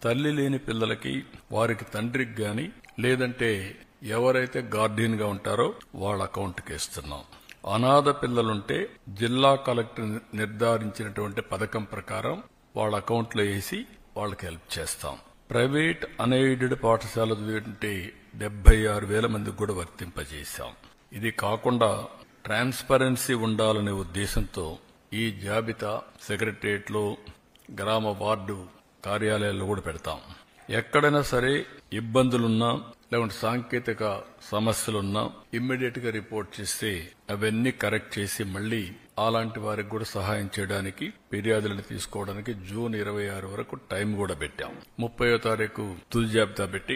తల్లి లేని పిల్లలకి వారికి తండ్రికి గాని లేదంటే ఎవరైతే గార్డియన్ గా ఉంటారో వాళ్ళ అకౌంట్కి ఇస్తున్నాం. అనాథ పిల్లలుంటే జిల్లా కలెక్టర్ నిర్ధారించినటువంటి పథకం ప్రకారం వాళ్ళ అకౌంట్లో వేసి వాళ్ళకి హెల్ప్ చేస్తాం. ప్రైవేట్ అన్ఎయిడెడ్ పాఠశాల చదివింటే 76,000 మందికి కూడా వర్తింపజేశాం. ఇది కాకుండా ట్రాన్స్పరెన్సీ ఉండాలనే ఉద్దేశంతో ఈ జాబితా సెక్రటరియట్లో, గ్రామ వార్డు కార్యాలయాల్లో కూడా పెడతాం. ఎక్కడైనా సరే ఇబ్బందులున్నా లేకుంటే సాంకేతిక సమస్యలున్నా ఇమ్మీడియట్ గా రిపోర్ట్ చేస్తే అవన్నీ కరెక్ట్ చేసి మళ్లీ అలాంటి వారికి కూడా సహాయం చేయడానికి ఫిర్యాదులను తీసుకోవడానికి జూన్ 26 వరకు టైం కూడా పెట్టాం. 30వ తారీఖు తుది జాబితా పెట్టి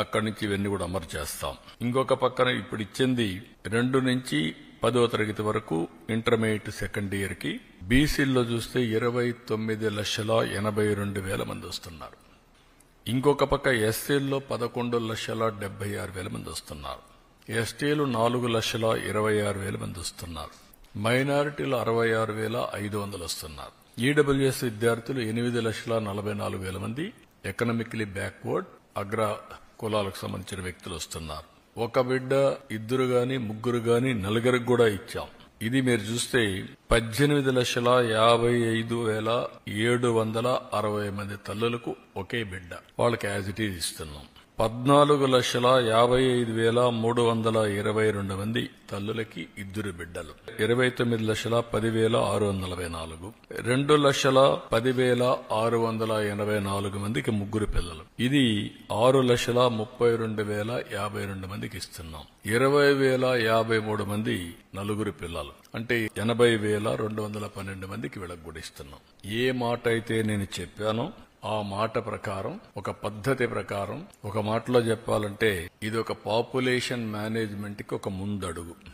అక్కడి నుంచి ఇవన్నీ కూడా అమలు చేస్తాం. ఇంకొక పక్కన ఇప్పుడు ఇచ్చింది 2 నుంచి 10వ తరగతి వరకు ఇంటర్మీడియట్ సెకండ్ ఇయర్ కి బీసీల్లో చూస్తే 29,82,000 మంది వస్తున్నారు. ఇంకొక పక్క ఎస్సీల్లో 11,76,000 మంది వస్తున్నారు. ఎస్టీలు 4,26,000 మంది వస్తున్నారు. మైనారిటీలు 66,500 వస్తున్నారు. ఈడబ్ల్యూఎస్ విద్యార్థులు 8,44,000 మంది ఎకనామికలీ బ్యాక్వర్డ్ అగ్ర కులాలకు సంబంధించిన వ్యక్తులు వస్తున్నారు. ఒక బిడ్డ, ఇద్దరు గాని, ముగ్గురు గాని, నలుగురికి కూడా ఇచ్చాం. ఇది మీరు చూస్తే 18,55,760 మంది తల్లులకు ఒకే బిడ్డ, వాళ్ళకి యాజ్ ఇట్ ఈజ్ ఇస్తున్నాం. 14,55,322 మంది తల్లులకి ఇద్దరు బిడ్డలు, 29,10,644, 2,10,684 మందికి ముగ్గురు పిల్లలు. ఇది 6,32,052 మందికి ఇస్తున్నాం. 20,053 మంది నలుగురు పిల్లలు, అంటే 80,212 మందికి వీళ్ళకి కూడా ఇస్తున్నాం. ఏ మాట అయితే నేను చెప్పానో ఆ మాట ప్రకారం, ఒక పద్ధతి ప్రకారం, ఒక మాటలో చెప్పాలంటే ఇది ఒక పాపులేషన్ మేనేజ్మెంట్ కి ఒక ముందడుగు.